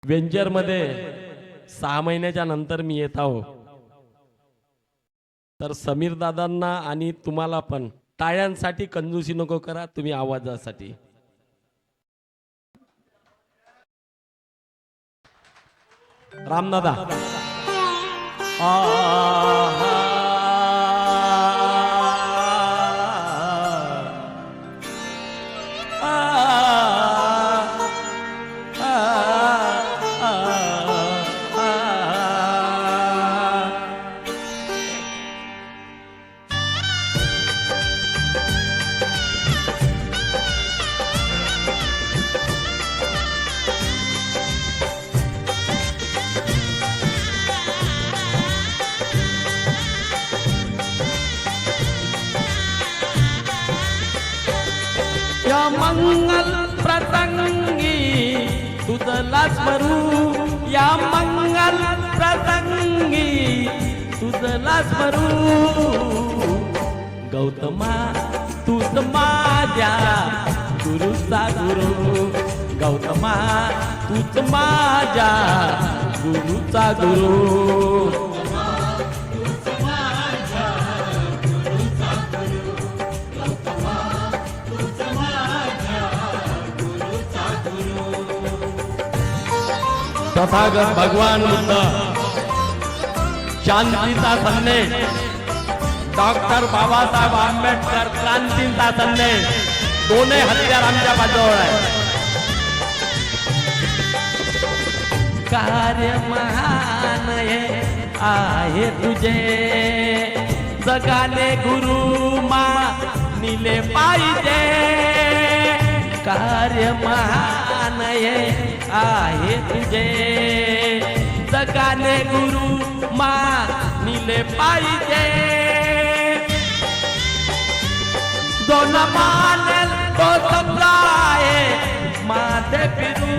Venture मध्ये 6 महिन्याच्या नंतर मी येत आहो. तर समीर दादांना आणि तुम्हाला पण टाळ्यांसाठी कंजूसी नको करा, तुम्ही आवाजासाठी. रामदादा या मंगल प्रसंगी तुझला स्मरू, या मंगल प्रसंगी तुझला स्मरू. गौतमा तूच माझ्या गुरुचा गुरु, गौतमा तूच माझ्या गुरुचा गुरु. तथागत भगवान बुद्ध, शांतीचा संदेश, डॉक्टर बाबासाहेब आंबेडकर क्रांतीचा संदेश, दोन्ही हत्यार आमच्या बाजूवर आहे. कार्य महान आहे तुझे, जगाले गुरु मानिले पाहिजे. कार्य महान आहे तुझे, जगाले गुरु मानिले पाहिजे. जो न मानेल तो समजाए माथे फिरू,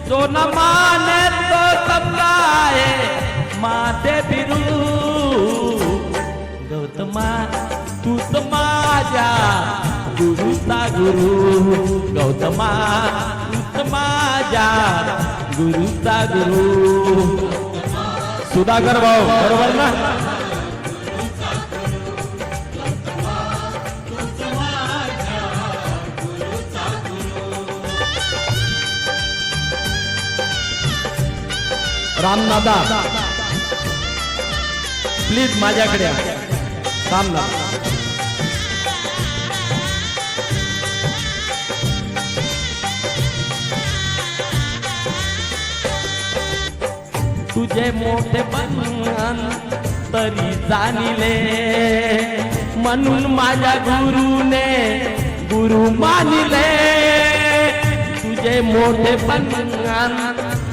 जो न मानेल तो समजाए माथे फिरू. गौतमा तूच माझ्या गुरुचा गुरु, गौतमा तूच माझ्या गुरुचा गुरु. सुधाकर भाऊ बरोबर ना? रामदादा प्लीज माझ्याकडे या. रामदादा तुझे मोठे बंधन तरी जाणिले, म्हणून माझ्या गुरुने गुरु मानिले. तुझे मोठे बंधन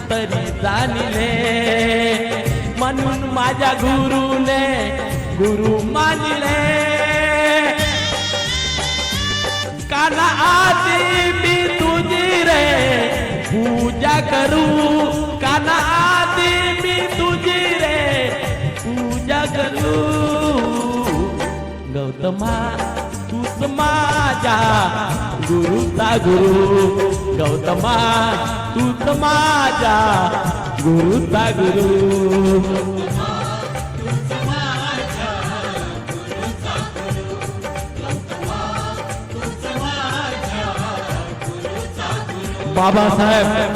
तरी जाणिले, म्हणून माझ्या गुरुने गुरु मानिले. काना आधी मी तुझी रे पूजा करू, काना आधी मी तुझी रे पूजा करू. गौतमा तूच माझ्या गुरुचा गुरु, गौतमा तूच माझ्या गुरुचा गुरु. बाबासाहेब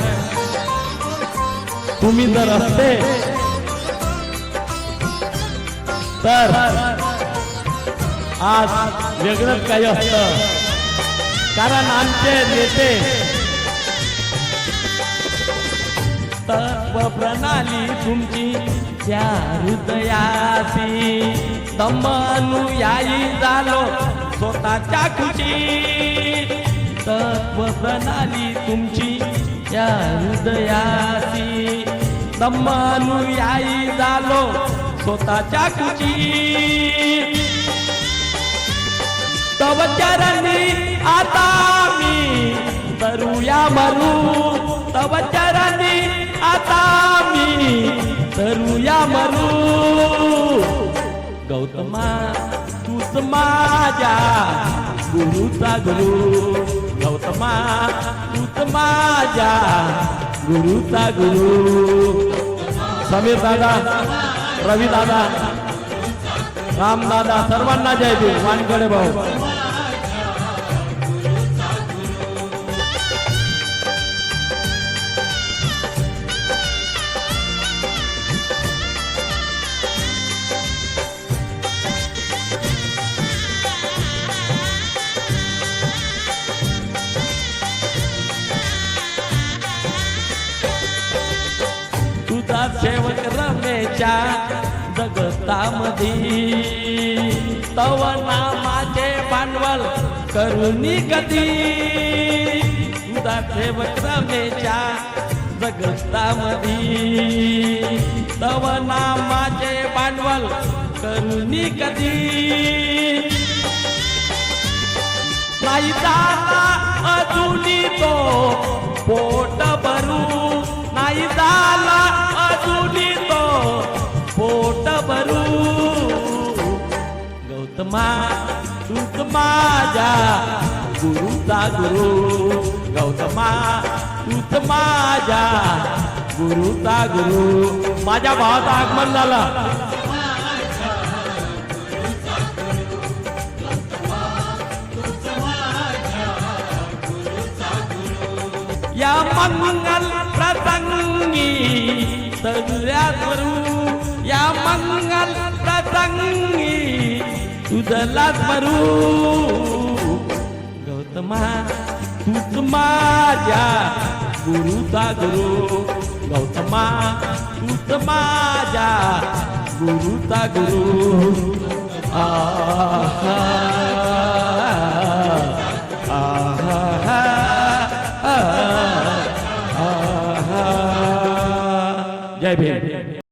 तुम्ही जर असते तर आज वेगळंच काही असतं. कारण आमचे नेते तत्व प्रणाली तुमची त्या हृदयाची, तम अनुयायी झालो स्वतःच्या खुशी. तत्व प्रणाली तुमची या हृदयाची, तम अनुयायी झालो स्वतःच्या खुशी. तव चरणी आता मी तरुया मरू, तव चरणी आता मी तरुया मरू. गौतमा तूच माझ्या गुरुचा गुरु, गौतमा तूच माझ्या गुरुचा गुरु. समीर दादा, रवी दादा, राम दादा, सर्वांना जय देव. वानकडे भाऊ. तुझा सेवक रमेच्या जगतामधी तव नामाचे भांडवल करुणी कधी. तुझा सेवक रमेच्या जगतामधी तव नामाचे भांडवल करुणी कधी. नाही झाला अजूनी तो पोट भरू, नाही झाला अजूनी तो पोट भरू. गौतमा तूच माझ्या गुरुचा गुरु. गौतमा तूच माझ्या गुरुचा गुरु. माझ्या भावाचं आगमन झालं. या मंगल प्रसंगी सगळ्यात वरू, या मंगल प्रसंगी तुझलाच वरू. गौतमा तूच माझ्या गुरुचा गुरु. गौतमा तूच माझ्या गुरुचा गुरु. जय भीम.